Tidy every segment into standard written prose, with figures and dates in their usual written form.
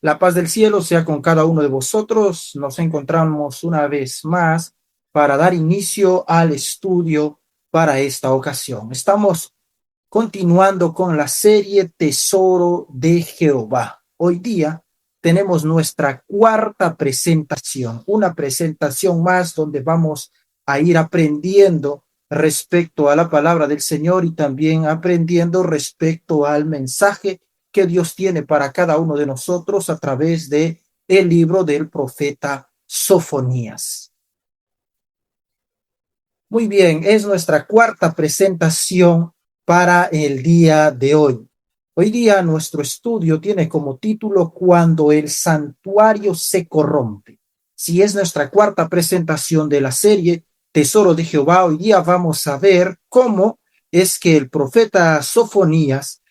La paz del cielo sea con cada uno de vosotros. Nos encontramos una vez más para dar inicio al estudio para esta ocasión. Estamos continuando con la serie Tesoro de Jehová. Hoy día tenemos nuestra cuarta presentación, una presentación más donde vamos a ir aprendiendo respecto a la palabra del Señor y también aprendiendo respecto al mensaje que Dios tiene para cada uno de nosotros a través de el libro del profeta Sofonías. Muy bien, es nuestra cuarta presentación para el día de hoy. Hoy día nuestro estudio tiene como título Cuando el santuario se corrompe. Si es nuestra cuarta presentación de la serie Tesoro de Jehová, hoy día vamos a ver cómo es que el profeta Sofonías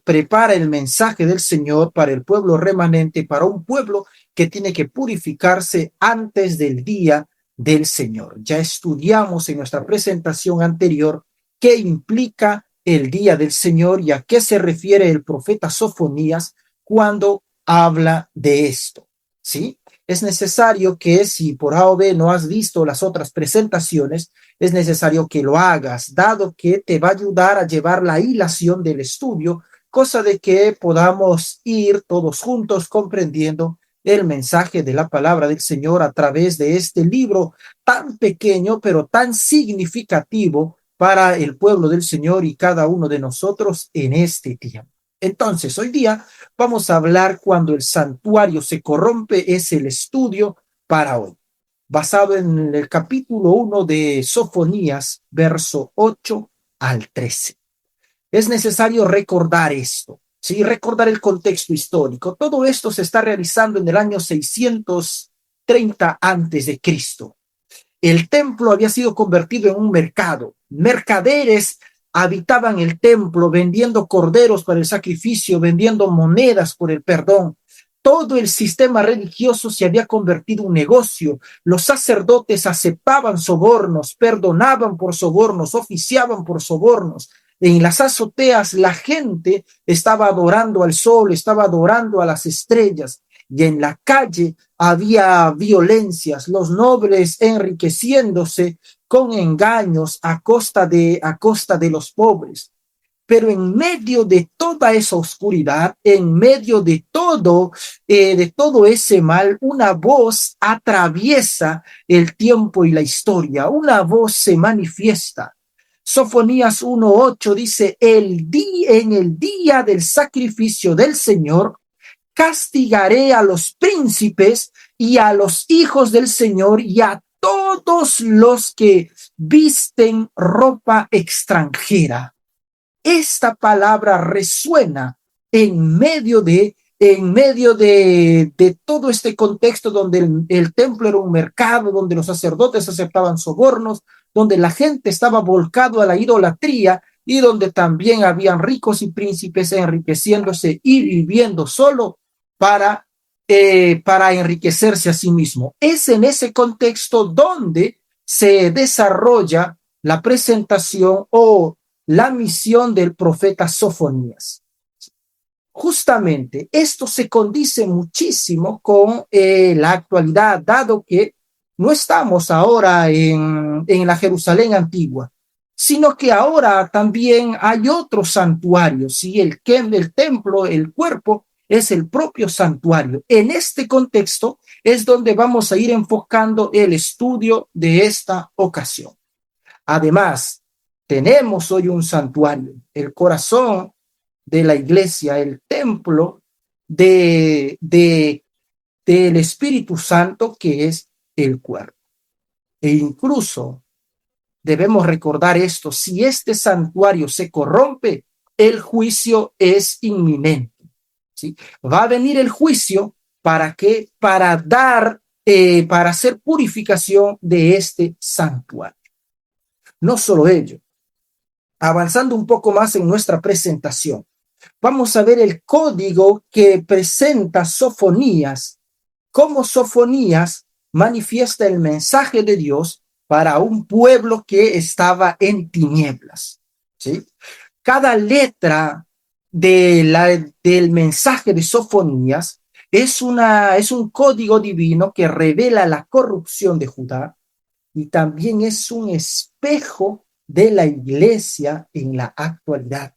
prepara el mensaje del Señor para el pueblo remanente, para un pueblo que tiene que purificarse antes del día del Señor. Ya estudiamos en nuestra presentación anterior qué implica el día del Señor y a qué se refiere el profeta Sofonías cuando habla de esto. ¿Sí? Es necesario que si por A o B no has visto las otras presentaciones, es necesario que lo hagas, dado que te va a ayudar a llevar la hilación del estudio, cosa de que podamos ir todos juntos comprendiendo el mensaje de la palabra del Señor a través de este libro tan pequeño, pero tan significativo para el pueblo del Señor y cada uno de nosotros en este tiempo. Entonces, hoy día vamos a hablar cuando el santuario se corrompe, es el estudio para hoy, basado en el capítulo 1 de Sofonías, verso 8 al 13. Es necesario recordar esto, ¿sí? Recordar el contexto histórico. Todo esto se está realizando en el año 630 antes de Cristo. El templo había sido convertido en un mercado. Mercaderes habitaban el templo vendiendo corderos para el sacrificio, vendiendo monedas por el perdón. Todo el sistema religioso se había convertido en un negocio. Los sacerdotes aceptaban sobornos, perdonaban por sobornos, oficiaban por sobornos. En las azoteas la gente estaba adorando al sol, estaba adorando a las estrellas, y en la calle había violencias, los nobles enriqueciéndose con engaños a costa de los pobres. Pero en medio de toda esa oscuridad, en medio de todo ese mal, una voz atraviesa el tiempo y la historia, una voz se manifiesta. Sofonías 1:8 dice, en el día del sacrificio del Señor, castigaré a los príncipes y a los hijos del Señor y a todos los que visten ropa extranjera. Esta palabra resuena en medio de todo este contexto donde el templo era un mercado, donde los sacerdotes aceptaban sobornos, donde la gente estaba volcado a la idolatría y donde también habían ricos y príncipes enriqueciéndose y viviendo solo para enriquecerse a sí mismo. Es en ese contexto donde se desarrolla la presentación o la misión del profeta Sofonías. Justamente esto se condice muchísimo con la actualidad, dado que no estamos ahora en la Jerusalén antigua, sino que ahora también hay otros santuarios, ¿sí? El templo, el cuerpo, es el propio santuario. En este contexto es donde vamos a ir enfocando el estudio de esta ocasión. Además, tenemos hoy un santuario, el corazón de la iglesia, el templo de, de, del Espíritu Santo, que es el cuerpo. E incluso debemos recordar esto, si este santuario se corrompe, el juicio es inminente, ¿sí? Va a venir el juicio para que, para hacer purificación de este santuario. No solo ello, avanzando un poco más en nuestra presentación, vamos a ver el código que presenta Sofonías, cómo Sofonías manifiesta el mensaje de Dios para un pueblo que estaba en tinieblas, ¿sí? Cada letra del mensaje de Sofonías Es un código divino que revela la corrupción de Judá y también es un espejo de la iglesia en la actualidad.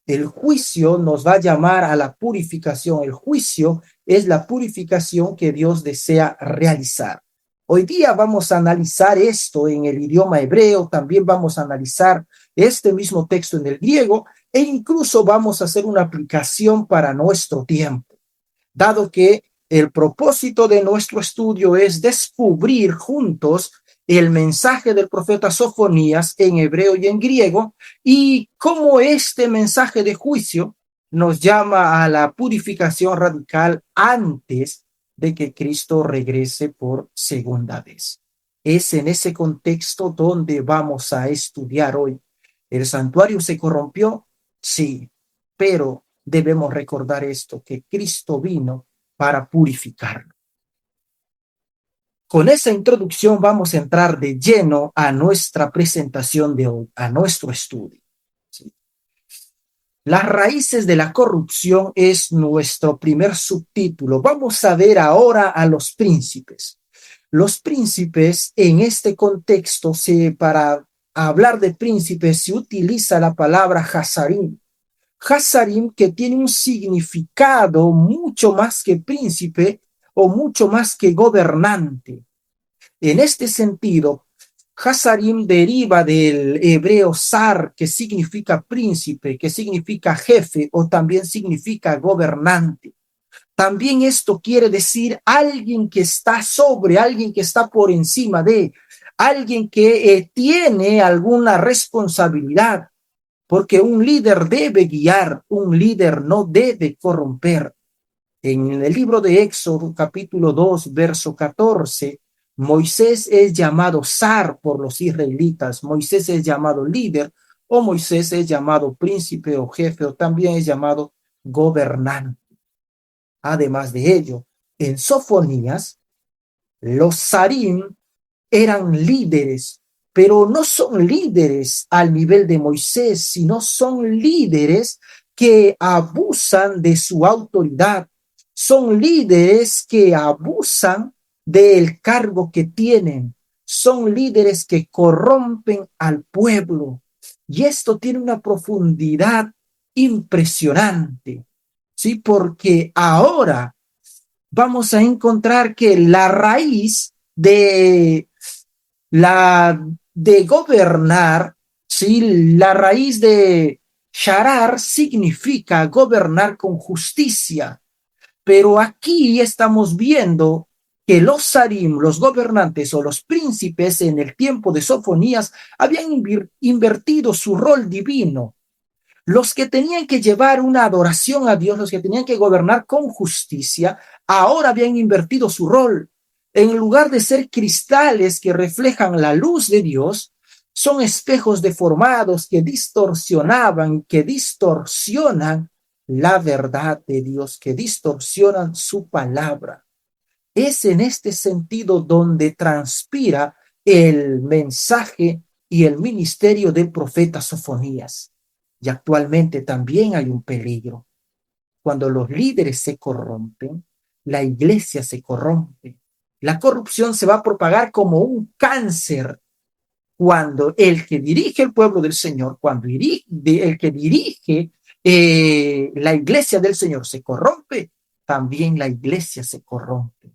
El juicio nos va a llamar a la purificación. El juicio es la purificación que Dios desea realizar. Hoy día vamos a analizar esto en el idioma hebreo, también vamos a analizar este mismo texto en el griego e incluso vamos a hacer una aplicación para nuestro tiempo, dado que el propósito de nuestro estudio es descubrir juntos el mensaje del profeta Sofonías en hebreo y en griego, y cómo este mensaje de juicio nos llama a la purificación radical antes de que Cristo regrese por segunda vez. Es en ese contexto donde vamos a estudiar hoy. ¿El santuario se corrompió? Sí, pero debemos recordar esto, que Cristo vino para purificarlo. Con esa introducción vamos a entrar de lleno a nuestra presentación de hoy, a nuestro estudio. ¿Sí? Las raíces de la corrupción es nuestro primer subtítulo. Vamos a ver ahora a los príncipes. Los príncipes en este contexto, para hablar de príncipes se utiliza la palabra Hazarim. Hazarim, que tiene un significado mucho más que príncipe o mucho más que gobernante. En este sentido, Hazarim deriva del hebreo zar, que significa príncipe, que significa jefe o también significa gobernante. También esto quiere decir alguien que está sobre, alguien que está por encima de, alguien que tiene alguna responsabilidad, porque un líder debe guiar, un líder no debe corromper. En el libro de Éxodo, capítulo 2, verso 14, Moisés es llamado zar por los israelitas, Moisés es llamado líder, o Moisés es llamado príncipe o jefe, o también es llamado gobernante. Además de ello, en Sofonías, los zarim eran líderes, pero no son líderes al nivel de Moisés, sino son líderes que abusan de su autoridad, son líderes que abusan del cargo que tienen, son líderes que corrompen al pueblo. Y esto tiene una profundidad impresionante, ¿sí? Porque ahora vamos a encontrar que la raíz de gobernar, ¿sí? La raíz de sharar significa gobernar con justicia, pero aquí estamos viendo que los sarim, los gobernantes o los príncipes en el tiempo de Sofonías habían invertido su rol divino. Los que tenían que llevar una adoración a Dios, los que tenían que gobernar con justicia, ahora habían invertido su rol. En lugar de ser cristales que reflejan la luz de Dios, son espejos deformados que distorsionaban, que distorsionan la verdad de Dios, que distorsionan su palabra. Es en este sentido donde transpira el mensaje y el ministerio del profeta Sofonías. Y actualmente también hay un peligro. Cuando los líderes se corrompen, la iglesia se corrompe. La corrupción se va a propagar como un cáncer cuando el que dirige el pueblo del Señor, cuando el que dirige la iglesia del Señor se corrompe, también la iglesia se corrompe.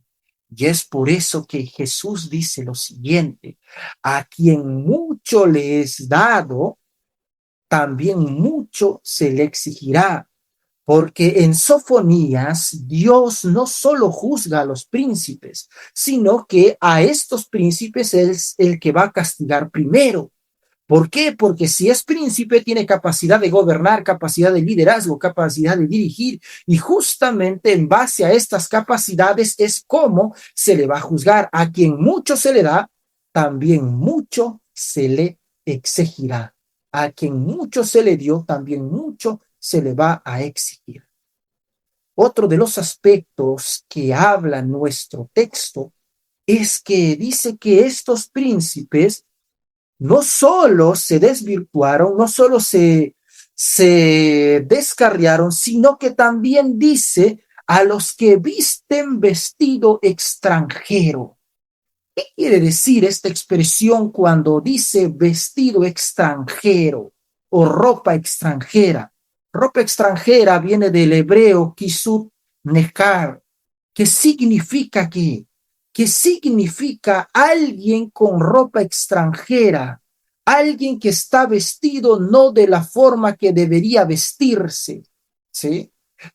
Y es por eso que Jesús dice lo siguiente: a quien mucho le es dado, también mucho se le exigirá, porque en Sofonías Dios no solo juzga a los príncipes, sino que a estos príncipes es el que va a castigar primero. ¿Por qué? Porque si es príncipe tiene capacidad de gobernar, capacidad de liderazgo, capacidad de dirigir, y justamente en base a estas capacidades es como se le va a juzgar. A quien mucho se le da, también mucho se le exigirá. A quien mucho se le dio, también mucho se le va a exigir. Otro de los aspectos que habla nuestro texto es que dice que estos príncipes no solo se desvirtuaron, no solo se descarriaron, sino que también dice a los que visten vestido extranjero. ¿Qué quiere decir esta expresión cuando dice vestido extranjero o ropa extranjera? Ropa extranjera viene del hebreo kisut nekar, que significa qué? Que significa alguien con ropa extranjera, alguien que está vestido no de la forma que debería vestirse, ¿sí?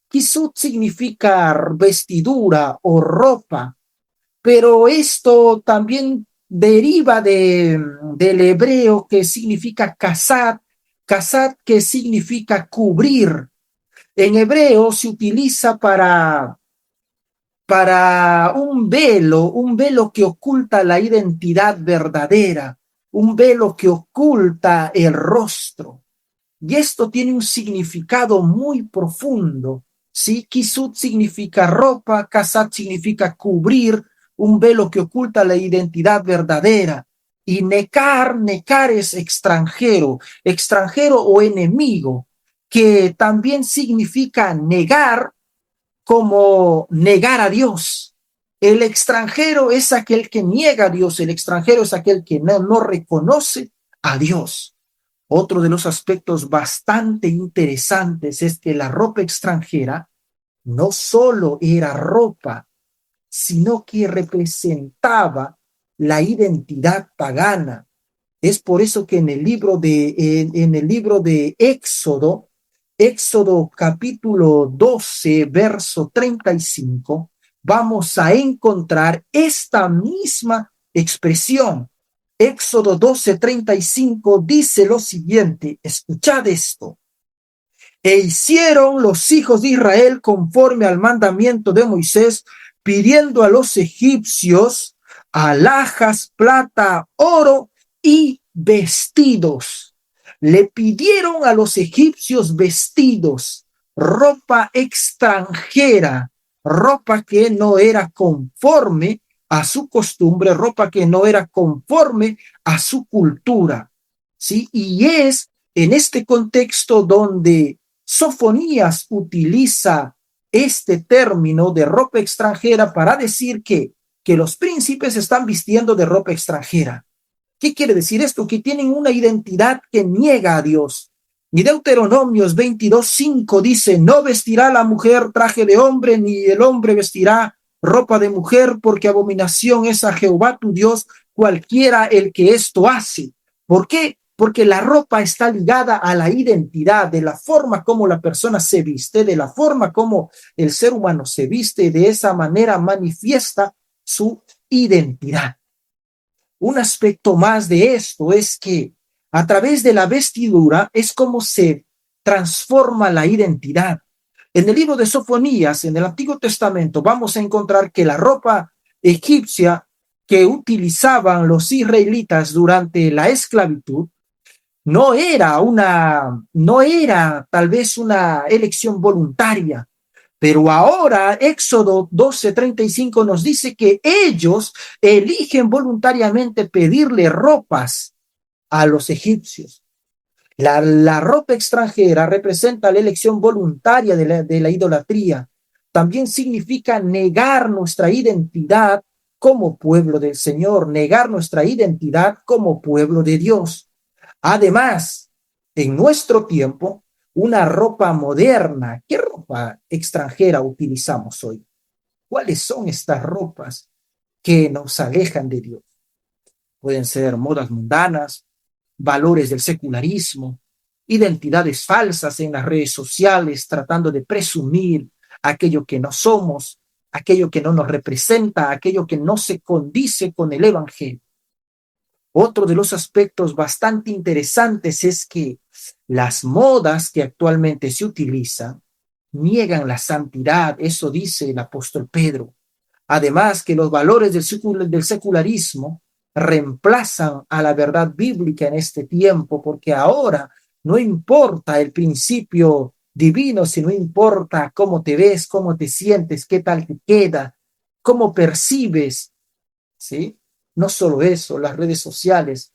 Kisut significa vestidura o ropa, pero esto también deriva del hebreo que significa kasat, kasat que significa cubrir. En hebreo se utiliza para un velo que oculta la identidad verdadera, un velo que oculta el rostro. Y esto tiene un significado muy profundo, ¿sí? Kisut significa ropa, kasat significa cubrir, un velo que oculta la identidad verdadera. Y nekar es extranjero, extranjero o enemigo, que también significa negar, como negar a Dios. El extranjero es aquel que niega a Dios, el extranjero es aquel que no reconoce a Dios. Otro de los aspectos bastante interesantes es que la ropa extranjera no solo era ropa, sino que representaba la identidad pagana. Es por eso que en el libro de Éxodo, Éxodo capítulo 12, verso 35, vamos a encontrar esta misma expresión. Éxodo 12:35 dice lo siguiente, escuchad esto. E hicieron los hijos de Israel conforme al mandamiento de Moisés, pidiendo a los egipcios alhajas, plata, oro y vestidos. Le pidieron a los egipcios vestidos, ropa extranjera, ropa que no era conforme a su costumbre, ropa que no era conforme a su cultura, ¿sí? Y es en este contexto donde Sofonías utiliza este término de ropa extranjera para decir que los príncipes están vistiendo de ropa extranjera. ¿Qué quiere decir esto? Que tienen una identidad que niega a Dios. Y Deuteronomios 22:5 dice, no vestirá la mujer traje de hombre, ni el hombre vestirá ropa de mujer, porque abominación es a Jehová tu Dios, cualquiera el que esto hace. ¿Por qué? Porque la ropa está ligada a la identidad, de la forma como la persona se viste, de la forma como el ser humano se viste, y de esa manera manifiesta su identidad. Un aspecto más de esto es que a través de la vestidura es como se transforma la identidad. En el libro de Sofonías, en el Antiguo Testamento, vamos a encontrar que la ropa egipcia que utilizaban los israelitas durante la esclavitud no era tal vez una elección voluntaria, pero ahora Éxodo 12:35 nos dice que ellos eligen voluntariamente pedirle ropas a los egipcios. La ropa extranjera representa la elección voluntaria de la idolatría. También significa negar nuestra identidad como pueblo del Señor, negar nuestra identidad como pueblo de Dios. Además, en nuestro tiempo, una ropa moderna, ¿qué ropa extranjera utilizamos hoy? ¿Cuáles son estas ropas que nos alejan de Dios? Pueden ser modas mundanas, valores del secularismo, identidades falsas en las redes sociales, tratando de presumir aquello que no somos, aquello que no nos representa, aquello que no se condice con el Evangelio. Otro de los aspectos bastante interesantes es que las modas que actualmente se utilizan niegan la santidad, eso dice el apóstol Pedro. Además que los valores del secularismo reemplazan a la verdad bíblica en este tiempo, porque ahora no importa el principio divino, sino importa cómo te ves, cómo te sientes, qué tal te queda, cómo percibes, ¿sí? No solo eso, las redes sociales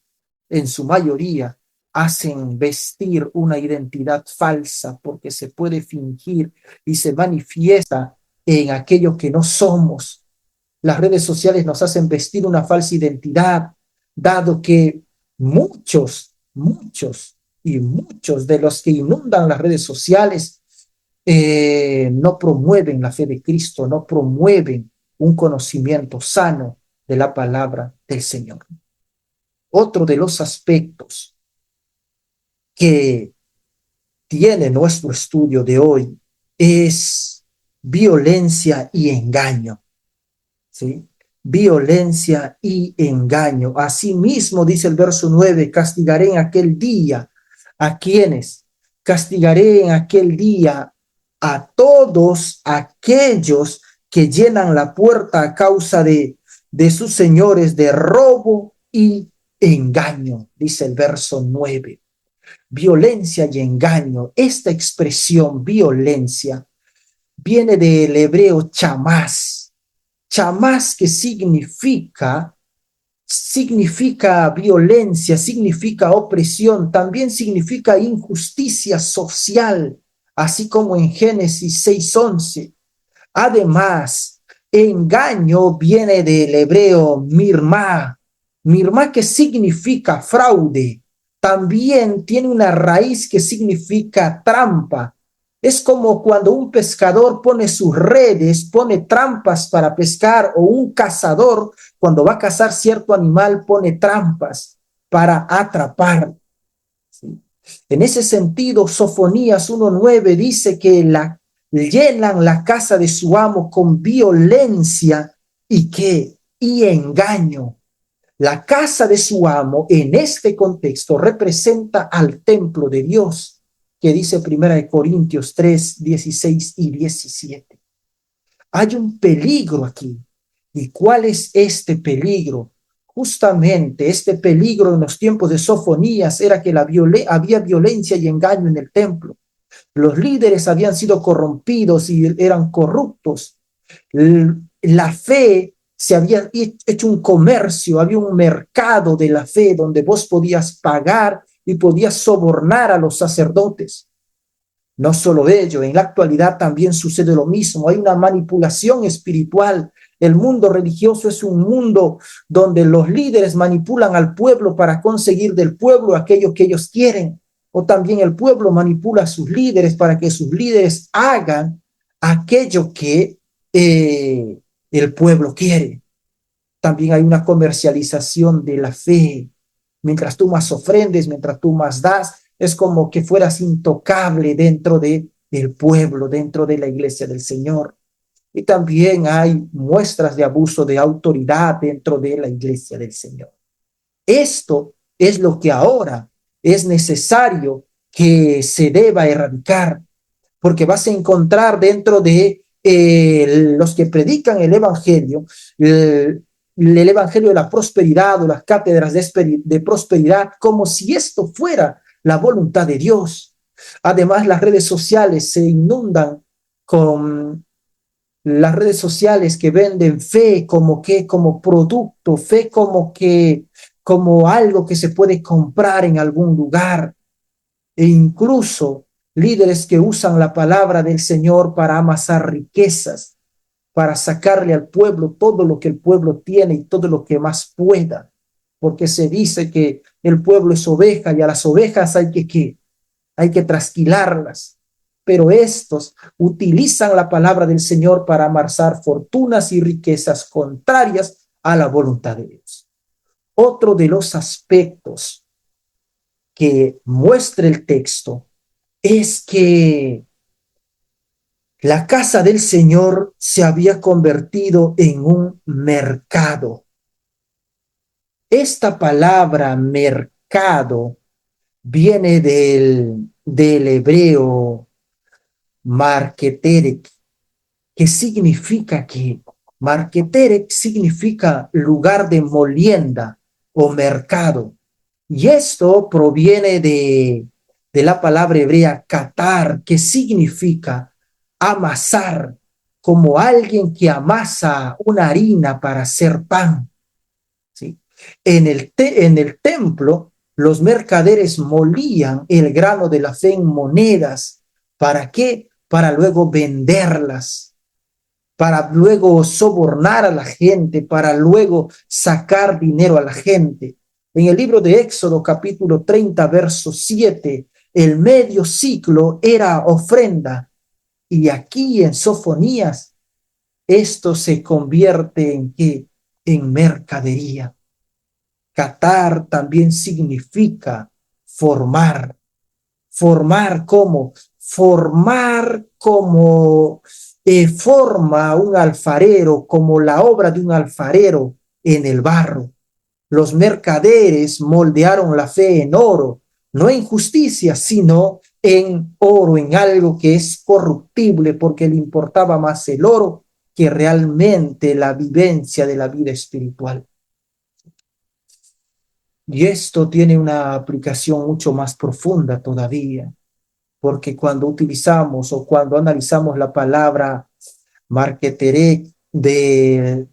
en su mayoría hacen vestir una identidad falsa porque se puede fingir y se manifiesta en aquello que no somos. Las redes sociales nos hacen vestir una falsa identidad, dado que muchos de los que inundan las redes sociales no promueven la fe de Cristo, no promueven un conocimiento sano de la palabra del Señor. Otro de los aspectos que tiene nuestro estudio de hoy es violencia y engaño. ¿Sí? Violencia y engaño. Asimismo, dice el verso 9, castigaré en aquel día a quienes, castigaré en aquel día a todos aquellos que llenan la puerta a causa de sus señores de robo y engaño, dice el verso 9. Violencia y engaño. Esta expresión violencia viene del hebreo chamás. Chamás, que significa violencia, significa opresión, también significa injusticia social, así como en Génesis 6:11. Además, engaño viene del hebreo mirmá, mirmá, que significa fraude. También tiene una raíz que significa trampa. Es como cuando un pescador pone sus redes, pone trampas para pescar, o un cazador cuando va a cazar cierto animal pone trampas para atrapar. ¿Sí? En ese sentido, Sofonías 1:9 dice que llenan la casa de su amo con violencia y engaño. La casa de su amo en este contexto representa al templo de Dios, que dice 1 Corintios 3, 16 y 17. Hay un peligro aquí. ¿Y cuál es este peligro? Justamente este peligro en los tiempos de Sofonías era que había violencia y engaño en el templo. Los líderes habían sido corrompidos y eran corruptos. La fe se había hecho un comercio, había un mercado de la fe donde vos podías pagar y podías sobornar a los sacerdotes. No solo ello, en la actualidad también sucede lo mismo. Hay una manipulación espiritual. El mundo religioso es un mundo donde los líderes manipulan al pueblo para conseguir del pueblo aquello que ellos quieren. O también el pueblo manipula a sus líderes para que sus líderes hagan aquello que el pueblo quiere. También hay una comercialización de la fe. Mientras tú más ofrendes, mientras tú más das, es como que fueras intocable dentro del pueblo, dentro de la iglesia del Señor. Y también hay muestras de abuso de autoridad dentro de la iglesia del Señor. Esto es lo que ahora es necesario que se deba erradicar, porque vas a encontrar dentro de los que predican el evangelio, el evangelio de la prosperidad o las cátedras de prosperidad, como si esto fuera la voluntad de Dios. Además, las redes sociales se inundan con las redes sociales que venden fe como producto, fe como algo que se puede comprar en algún lugar, e incluso líderes que usan la palabra del Señor para amasar riquezas, para sacarle al pueblo todo lo que el pueblo tiene y todo lo que más pueda, porque se dice que el pueblo es oveja y a las ovejas hay que trasquilarlas, pero estos utilizan la palabra del Señor para amasar fortunas y riquezas contrarias a la voluntad de Dios. Otro de los aspectos que muestra el texto es que la casa del Señor se había convertido en un mercado. Esta palabra mercado viene del hebreo marketerek, que significa que marketerek significa lugar de molienda o mercado. Y esto proviene de la palabra hebrea catar, que significa amasar, como alguien que amasa una harina para hacer pan. ¿Sí? En el templo, los mercaderes molían el grano de la fe en monedas. ¿Para qué? Para luego venderlas. para luego sobornar a la gente, para luego sacar dinero a la gente. En el libro de Éxodo, capítulo 30, verso 7, el medio ciclo era ofrenda. Y aquí en Sofonías, esto se convierte en qué? En mercadería. Catar también significa formar. Formar como, formar como forma un alfarero, como la obra de un alfarero en el barro. Los mercaderes moldearon la fe en oro, no en justicia, sino en oro, en algo que es corruptible, porque le importaba más el oro que realmente la vivencia de la vida espiritual. Y esto tiene una aplicación mucho más profunda todavía, porque cuando utilizamos o cuando analizamos la palabra marketeré del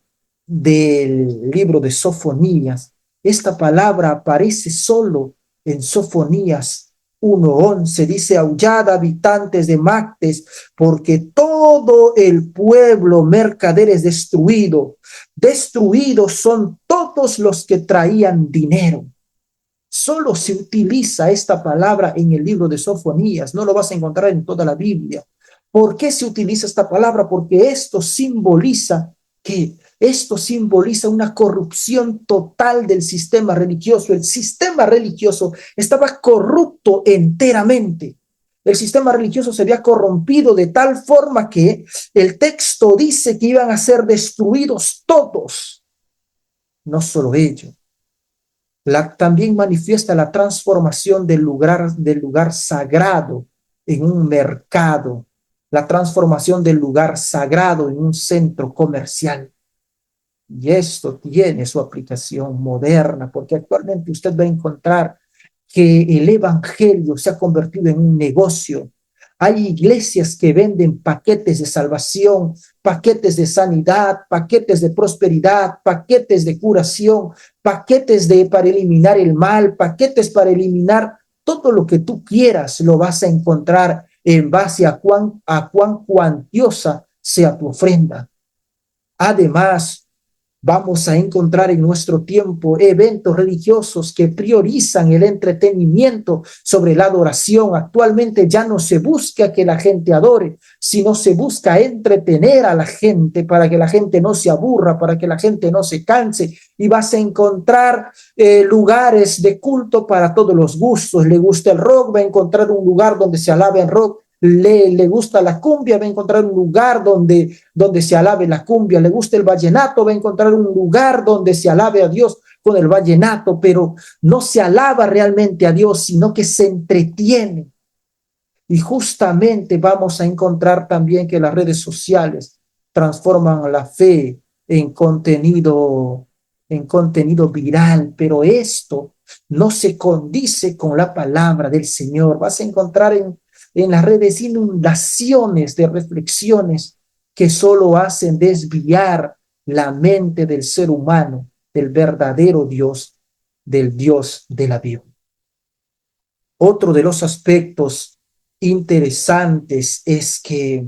libro de Sofonías, esta palabra aparece solo en Sofonías 1:11. Dice: aullad, habitantes de Mactes, porque todo el pueblo mercader es destruido. Destruidos son todos los que traían dinero. Solo se utiliza esta palabra en el libro de Sofonías, no lo vas a encontrar en toda la Biblia. ¿Por qué se utiliza esta palabra? Porque esto simboliza que esto simboliza una corrupción total del sistema religioso. El sistema religioso estaba corrupto enteramente. El sistema religioso se había corrompido de tal forma que el texto dice que iban a ser destruidos todos. No solo ello, también manifiesta la transformación del lugar sagrado en un mercado, la transformación del lugar sagrado en un centro comercial. Y esto tiene su aplicación moderna, porque actualmente usted va a encontrar que el evangelio se ha convertido en un negocio. Hay iglesias que venden paquetes de salvación, paquetes de sanidad, paquetes de prosperidad, paquetes de curación, paquetes para eliminar el mal, paquetes para eliminar todo lo que tú quieras. Lo vas a encontrar en base a cuán cuantiosa sea tu ofrenda. Además, vamos a encontrar en nuestro tiempo eventos religiosos que priorizan el entretenimiento sobre la adoración. Actualmente ya no se busca que la gente adore, sino se busca entretener a la gente para que la gente no se aburra, para que la gente no se canse. Y vas a encontrar lugares de culto para todos los gustos. Le gusta el rock, va a encontrar un lugar donde se alabe el rock. Le gusta la cumbia, va a encontrar un lugar donde se alabe la cumbia. Le gusta el vallenato, va a encontrar un lugar donde se alabe a Dios con el vallenato, pero no se alaba realmente a Dios, sino que se entretiene. Y justamente vamos a encontrar también que las redes sociales transforman la fe en contenido viral, pero esto no se condice con la palabra del Señor. Vas a encontrar en las redes inundaciones de reflexiones que solo hacen desviar la mente del ser humano del verdadero Dios, del Dios de la Biblia. Otro de los aspectos interesantes es que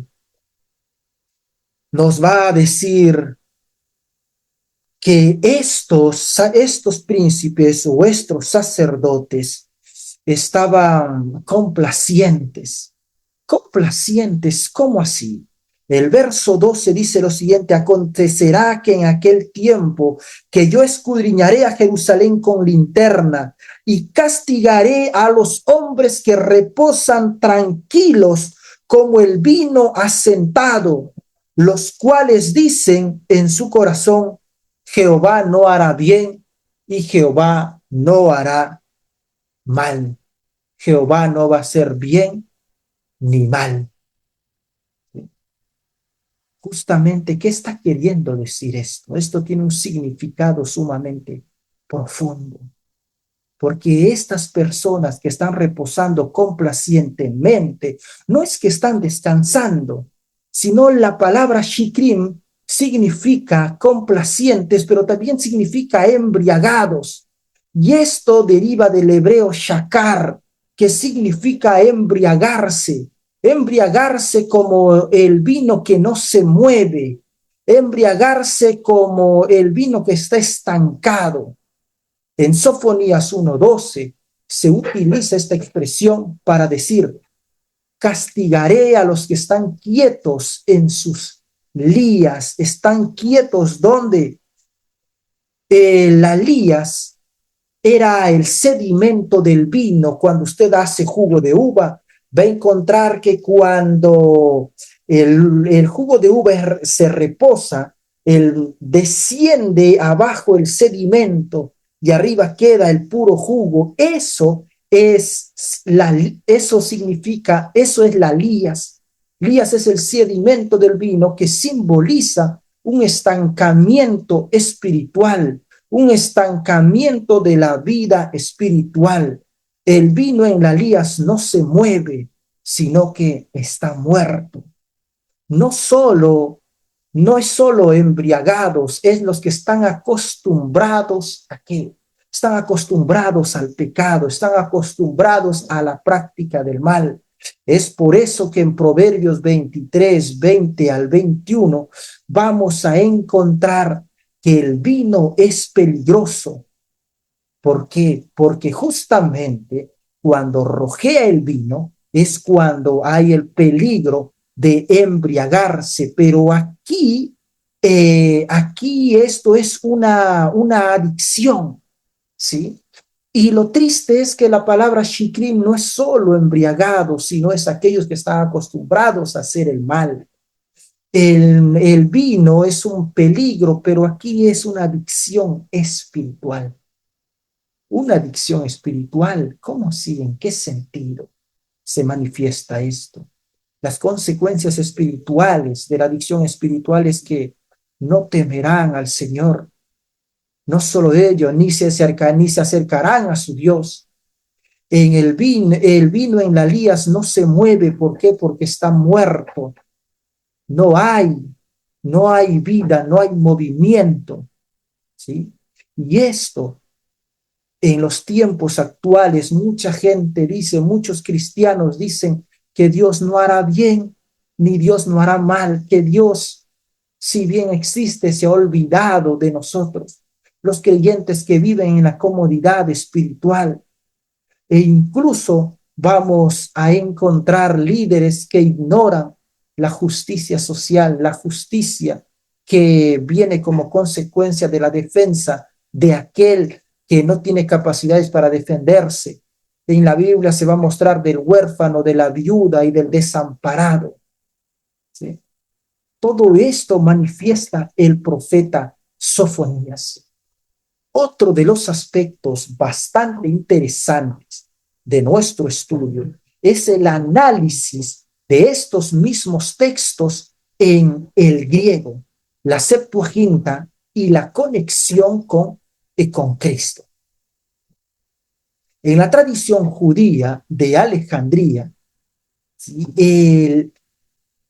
nos va a decir que estos príncipes o estos sacerdotes estaban complacientes. Complacientes, ¿cómo así? El verso 12 dice lo siguiente: acontecerá que en aquel tiempo que yo escudriñaré a Jerusalén con linterna y castigaré a los hombres que reposan tranquilos como el vino asentado, los cuales dicen en su corazón: Jehová no hará bien y Jehová no hará mal. Jehová no va a hacer bien ni mal. Justamente, ¿qué está queriendo decir esto? Esto tiene un significado sumamente profundo, porque estas personas que están reposando complacientemente, no es que están descansando, sino la palabra shikrim significa complacientes, pero también significa embriagados. Y esto deriva del hebreo shakar, que significa embriagarse. Embriagarse como el vino que no se mueve, embriagarse como el vino que está estancado. En Sofonías 1:12 se utiliza esta expresión para decir: castigaré a los que están quietos en sus lías. Están quietos donde las lías era el sedimento del vino. Cuando usted hace jugo de uva, va a encontrar que cuando el jugo de uva se reposa, desciende abajo el sedimento y arriba queda el puro jugo. Eso significa, eso es la lías. Lías es el sedimento del vino que simboliza un estancamiento espiritual, un estancamiento de la vida espiritual. El vino en las lías no se mueve, sino que está muerto. No solo, no es solo embriagados, es los que están acostumbrados a qué. Están acostumbrados al pecado, están acostumbrados a la práctica del mal. Es por eso que en Proverbios 23, 20 al 21, vamos a encontrar que el vino es peligroso. ¿Por qué? Porque justamente cuando rojea el vino es cuando hay el peligro de embriagarse. Pero aquí esto es una adicción, ¿sí? Y lo triste es que la palabra shikrim no es solo embriagado, sino es aquellos que están acostumbrados a hacer el mal. El vino es un peligro, pero aquí es una adicción espiritual. Una adicción espiritual, ¿cómo así? ¿En qué sentido se manifiesta esto? Las consecuencias espirituales de la adicción espiritual es que no temerán al Señor. No solo ellos, ni se acercarán a su Dios. El vino en las lías no se mueve. ¿Por qué? Porque está muerto. No hay, no hay vida, no hay movimiento, ¿sí? Y esto, en los tiempos actuales, mucha gente dice, muchos cristianos dicen que Dios no hará bien, ni Dios no hará mal, que Dios, si bien existe, se ha olvidado de nosotros, los creyentes que viven en la comodidad espiritual. E incluso vamos a encontrar líderes que ignoran la justicia social, la justicia que viene como consecuencia de la defensa de aquel que no tiene capacidades para defenderse. En la Biblia se va a mostrar del huérfano, de la viuda y del desamparado, ¿sí? Todo esto manifiesta el profeta Sofonías. Otro de los aspectos bastante interesantes de nuestro estudio es el análisis de estos mismos textos en el griego, la Septuaginta y la conexión con Cristo. En la tradición judía de Alejandría, ¿sí?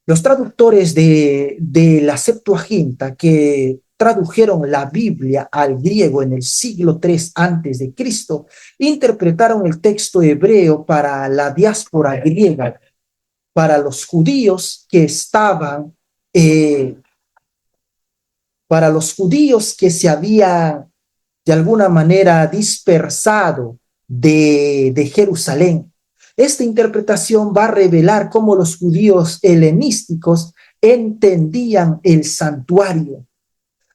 Los traductores de la Septuaginta que tradujeron la Biblia al griego en el siglo III antes de Cristo, interpretaron el texto hebreo para la diáspora griega, para los judíos que estaban, para los judíos que se habían de alguna manera dispersado de Jerusalén. Esta interpretación va a revelar cómo los judíos helenísticos entendían el santuario.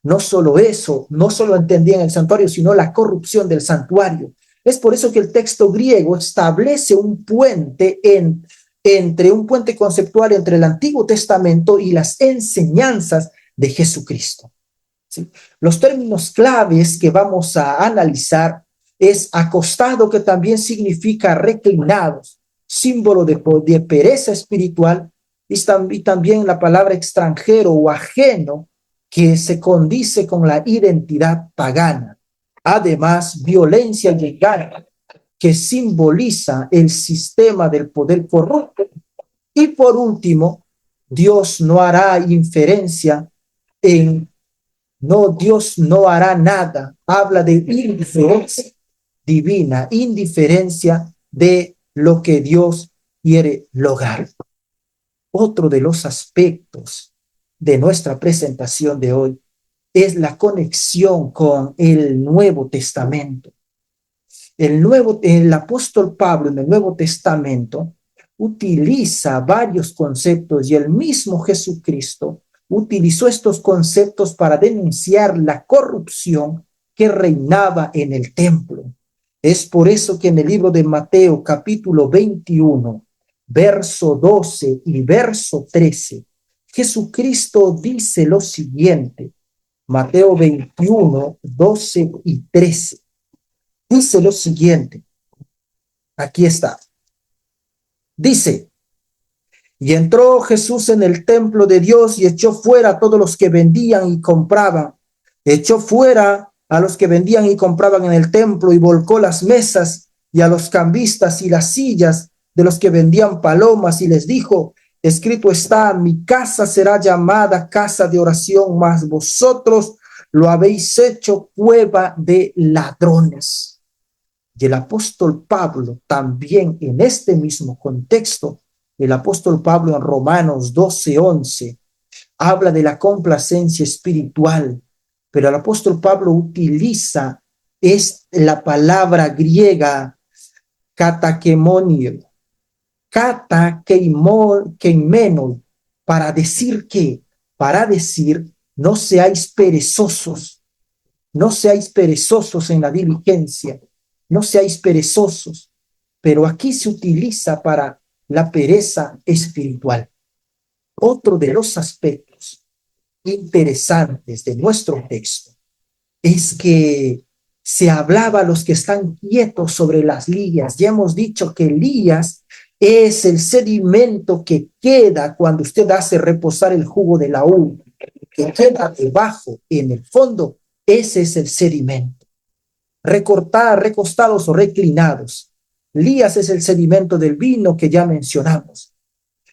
No solo eso, no solo entendían el santuario, sino la corrupción del santuario. Es por eso que el texto griego establece un puente entre un puente conceptual entre el Antiguo Testamento y las enseñanzas de Jesucristo, ¿sí? Los términos claves que vamos a analizar es acostado, que también significa reclinados, símbolo de pereza espiritual, y también la palabra extranjero o ajeno, que se condice con la identidad pagana. Además, violencia y engaño, que simboliza el sistema del poder corrupto. Y por último, Dios no hará inferencia en no, Dios no hará nada. Habla de indiferencia divina, indiferencia de lo que Dios quiere lograr. Otro de los aspectos de nuestra presentación de hoy es la conexión con el Nuevo Testamento. El apóstol Pablo en el Nuevo Testamento utiliza varios conceptos y el mismo Jesucristo utilizó estos conceptos para denunciar la corrupción que reinaba en el templo. Es por eso que en el libro de Mateo capítulo 21, verso 12 y verso 13, Jesucristo dice lo siguiente, Mateo 21, 12 y 13. Dice lo siguiente, aquí está. Dice, y entró Jesús en el templo de Dios y echó fuera a todos los que vendían y compraban. Echó fuera a los que vendían y compraban en el templo y volcó las mesas y a los cambistas y las sillas de los que vendían palomas y les dijo, escrito está, mi casa será llamada casa de oración, mas vosotros lo habéis hecho cueva de ladrones. Y el apóstol Pablo también en este mismo contexto, el apóstol Pablo en Romanos 12:11 habla de la complacencia espiritual, pero el apóstol Pablo utiliza la palabra griega katakemonio, katakeimenoi, para decir que, para decir, no seáis perezosos, no seáis perezosos en la diligencia, no seáis perezosos, pero aquí se utiliza para la pereza espiritual. Otro de los aspectos interesantes de nuestro texto es que se hablaba a los que están quietos sobre las ligas. Ya hemos dicho que ligas es el sedimento que queda cuando usted hace reposar el jugo de la uva, que queda debajo, en el fondo, ese es el sedimento. Recostados o reclinados. Lías es el sedimento del vino que ya mencionamos.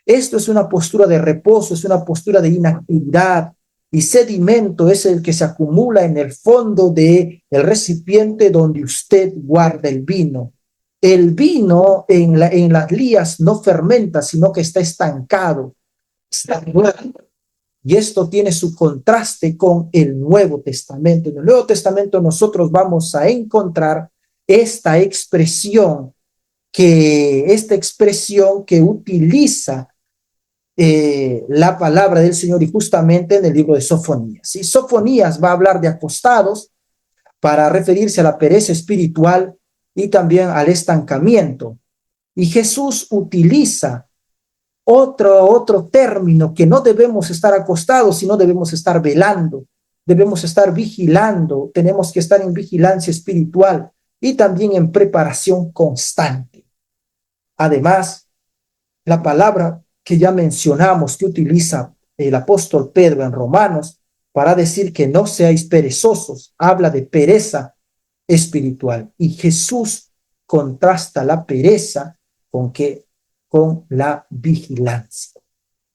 Esto es una postura de reposo, es una postura de inactividad, y sedimento es el que se acumula en el fondo del recipiente donde usted guarda el vino. El vino en las lías no fermenta, sino que está estancado, está muerto. Y esto tiene su contraste con el Nuevo Testamento. En el Nuevo Testamento nosotros vamos a encontrar esta expresión que utiliza la palabra del Señor y justamente en el libro de Sofonías. Y Sofonías va a hablar de acostados para referirse a la pereza espiritual y también al estancamiento. Y Jesús utiliza otro término, que no debemos estar acostados, sino debemos estar velando, debemos estar vigilando, tenemos que estar en vigilancia espiritual y también en preparación constante. Además, la palabra que ya mencionamos que utiliza el apóstol Pedro en Romanos para decir que no seáis perezosos, habla de pereza espiritual. Y Jesús contrasta la pereza con la vigilancia.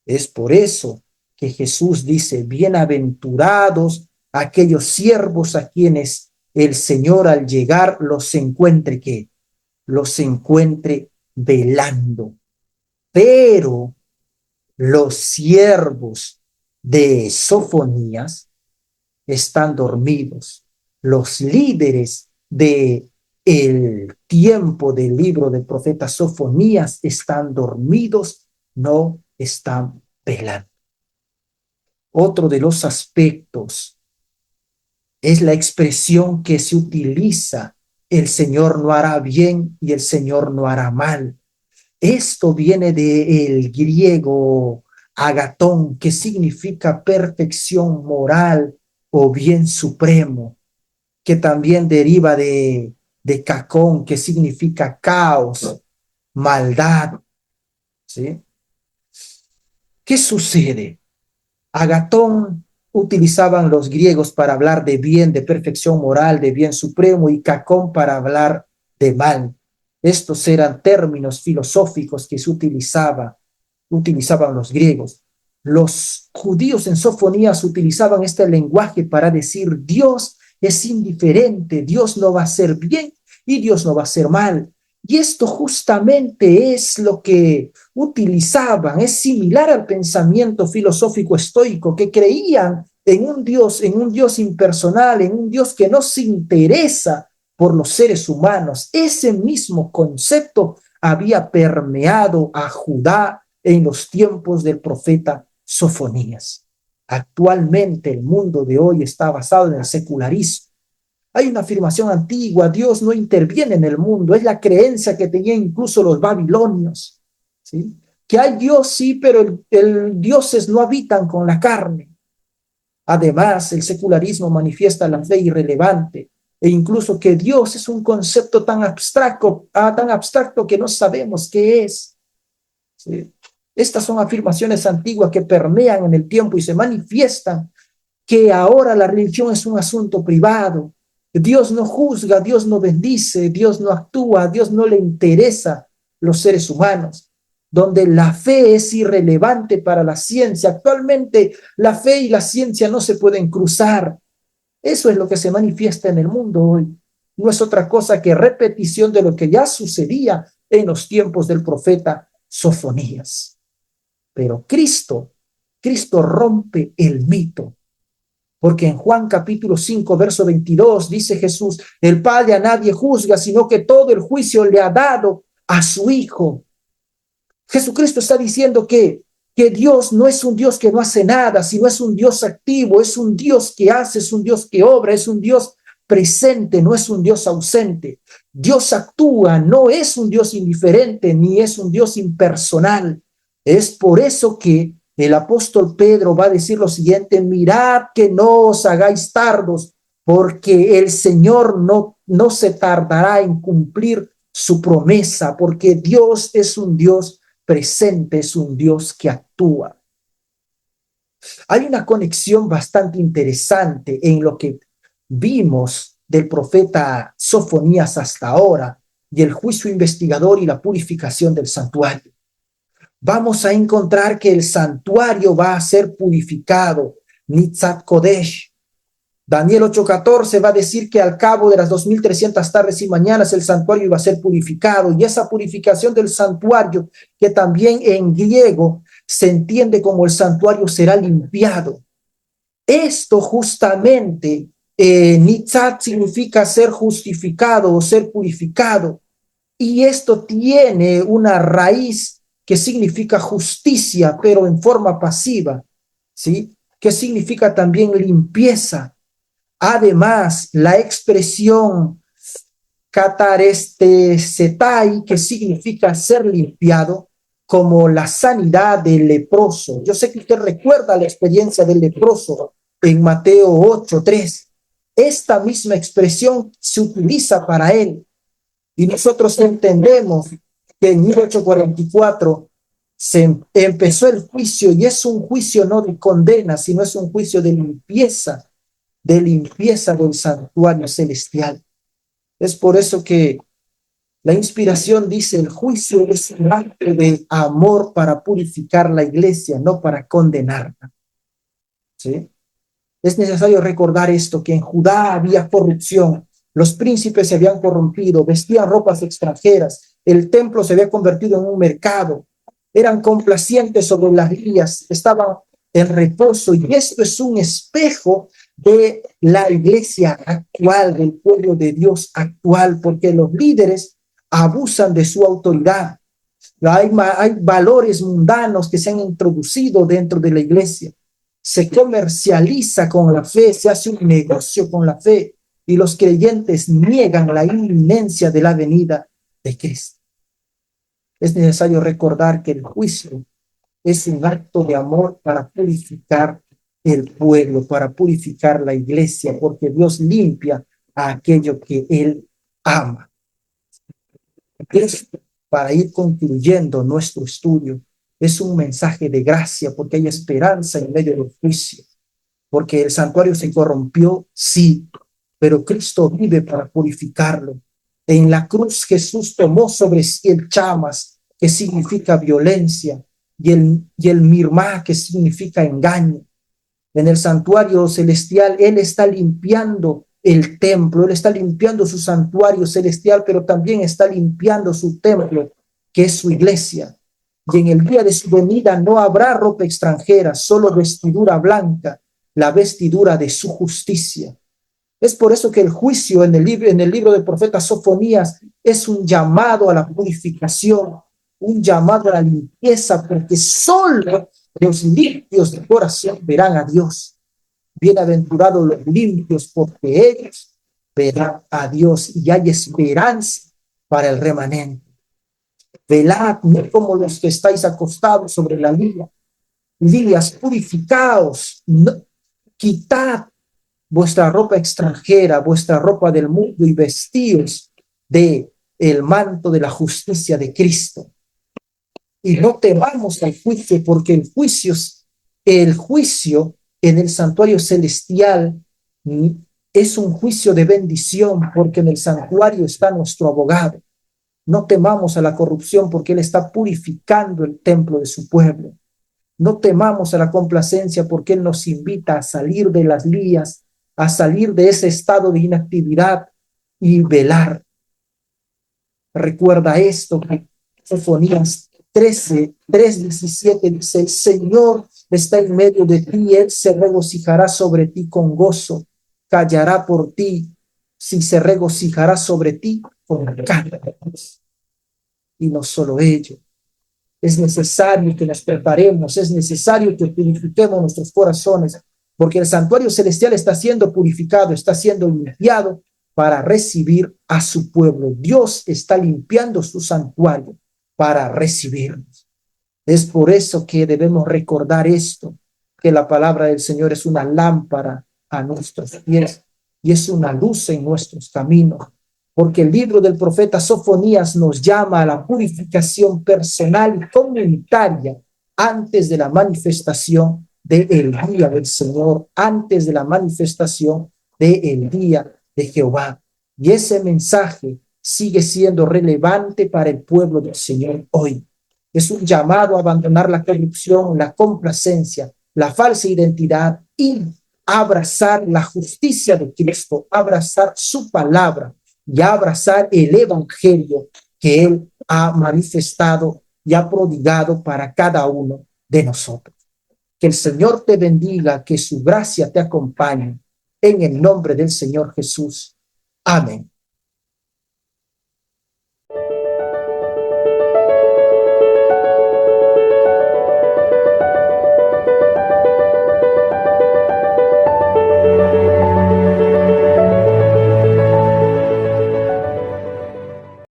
Es por eso que Jesús dice, bienaventurados aquellos siervos a quienes el Señor al llegar los encuentre, ¿qué? Los encuentre velando. Pero los siervos de Sofonías están dormidos. Los líderes de el tiempo del libro del profeta Sofonías están dormidos, no están velando. Otro de los aspectos es la expresión que se utiliza, el Señor no hará bien y el Señor no hará mal. Esto viene del griego agatón, que significa perfección moral o bien supremo, que también deriva de cacón, que significa caos, maldad. ¿Sí? ¿Qué sucede? Agatón utilizaban los griegos para hablar de bien, de perfección moral, de bien supremo, y cacón para hablar de mal. Estos eran términos filosóficos que se utilizaban los griegos. Los judíos en Sofonías utilizaban este lenguaje para decir Dios es indiferente, Dios no va a hacer bien y Dios no va a hacer mal. Y esto justamente es lo que utilizaban, es similar al pensamiento filosófico estoico, que creían en un Dios impersonal, en un Dios que no se interesa por los seres humanos. Ese mismo concepto había permeado a Judá en los tiempos del profeta Sofonías. Actualmente el mundo de hoy está basado en el secularismo. Hay una afirmación antigua: Dios no interviene en el mundo. Es la creencia que tenían incluso los babilonios, ¿sí? Que hay Dios, sí, pero el dioses no habitan con la carne. Además, el secularismo manifiesta la fe irrelevante e incluso que Dios es un concepto tan abstracto que no sabemos qué es, ¿sí? Estas son afirmaciones antiguas que permean en el tiempo y se manifiestan que ahora la religión es un asunto privado. Dios no juzga, Dios no bendice, Dios no actúa, a Dios no le interesa los seres humanos, donde la fe es irrelevante para la ciencia. Actualmente la fe y la ciencia no se pueden cruzar. Eso es lo que se manifiesta en el mundo hoy. No es otra cosa que repetición de lo que ya sucedía en los tiempos del profeta Sofonías. Pero Cristo rompe el mito. Porque en Juan capítulo 5, verso 22, dice Jesús: el Padre a nadie juzga, sino que todo el juicio le ha dado a su Hijo. Jesucristo está diciendo que Dios no es un Dios que no hace nada, sino es un Dios activo, es un Dios que hace, es un Dios que obra, es un Dios presente, no es un Dios ausente. Dios actúa, no es un Dios indiferente, ni es un Dios impersonal. Es por eso que el apóstol Pedro va a decir lo siguiente: mirad que no os hagáis tardos, porque el Señor no se tardará en cumplir su promesa, porque Dios es un Dios presente, es un Dios que actúa. Hay una conexión bastante interesante en lo que vimos del profeta Sofonías hasta ahora y el juicio investigador y la purificación del santuario. Vamos a encontrar que el santuario va a ser purificado, Nitzat Kodesh. Daniel 8:14 va a decir que al cabo de las 2300 tardes y mañanas el santuario iba a ser purificado, y esa purificación del santuario, que también en griego se entiende como el santuario será limpiado. Esto justamente, Nitzat significa ser justificado o ser purificado, y esto tiene una raíz que significa justicia, pero en forma pasiva, ¿sí? Que significa también limpieza. Además, la expresión katarestesetai, que significa ser limpiado, como la sanidad del leproso. Yo sé que usted recuerda la experiencia del leproso en Mateo 8:3. Esta misma expresión se utiliza para él. Y nosotros entendemos que en 1844 se empezó el juicio, y es un juicio no de condena, sino es un juicio de limpieza del santuario celestial. Es por eso que la inspiración dice: el juicio es un acto de amor para purificar la iglesia, no para condenarla, ¿sí? Es necesario recordar esto, que en Judá había corrupción, los príncipes se habían corrompido, vestían ropas extranjeras, el templo se había convertido en un mercado, eran complacientes sobre las lías, estaban en reposo, y esto es un espejo de la iglesia actual, del pueblo de Dios actual, porque los líderes abusan de su autoridad. Hay valores mundanos que se han introducido dentro de la iglesia. Se comercializa con la fe, se hace un negocio con la fe, y los creyentes niegan la inminencia de la venida de Cristo. Es necesario recordar que el juicio es un acto de amor para purificar el pueblo, para purificar la iglesia, porque Dios limpia a aquello que Él ama. Esto, para ir concluyendo nuestro estudio, es un mensaje de gracia, porque hay esperanza en medio del juicio, porque el santuario se corrompió, sí, pero Cristo vive para purificarlo. En la cruz Jesús tomó sobre sí el chamas, que significa violencia, y el mirmá, que significa engaño. En el santuario celestial Él está limpiando el templo, Él está limpiando su santuario celestial, pero también está limpiando su templo, que es su iglesia. Y en el día de su venida no habrá ropa extranjera, solo vestidura blanca, la vestidura de su justicia. Es por eso que el juicio en el libro del profeta Sofonías es un llamado a la purificación, un llamado a la limpieza, porque solo los limpios de corazón verán a Dios. Bienaventurados los limpios, porque ellos verán a Dios, y hay esperanza para el remanente. Velad, no como los que estáis acostados sobre la ligas, purificaos, no, quitad vuestra ropa extranjera, vuestra ropa del mundo, y vestíos de el manto de la justicia de Cristo. Y no temamos al juicio, porque el juicio en el santuario celestial es un juicio de bendición, porque en el santuario está nuestro abogado. No temamos a la corrupción, porque Él está purificando el templo de su pueblo. No temamos a la complacencia, porque Él nos invita a salir de las lías, a salir de ese estado de inactividad y velar. Recuerda esto, que Sofonías 3:17 dice: el Señor está en medio de ti, Él se regocijará sobre ti con gozo, callará por ti, si se regocijará sobre ti con cánticos. Y no solo ello, es necesario que nos preparemos, es necesario que purifiquemos nuestros corazones, porque el santuario celestial está siendo purificado, está siendo limpiado para recibir a su pueblo. Dios está limpiando su santuario para recibirnos. Es por eso que debemos recordar esto, que la palabra del Señor es una lámpara a nuestros pies y es una luz en nuestros caminos, porque el libro del profeta Sofonías nos llama a la purificación personal y comunitaria antes de la manifestación del día del Señor, antes de la manifestación del día de Jehová. Y ese mensaje sigue siendo relevante para el pueblo del Señor hoy. Es un llamado a abandonar la corrupción, la complacencia, la falsa identidad y abrazar la justicia de Cristo, abrazar su palabra y abrazar el evangelio que Él ha manifestado y ha prodigado para cada uno de nosotros. Que el Señor te bendiga, que su gracia te acompañe. En el nombre del Señor Jesús. Amén.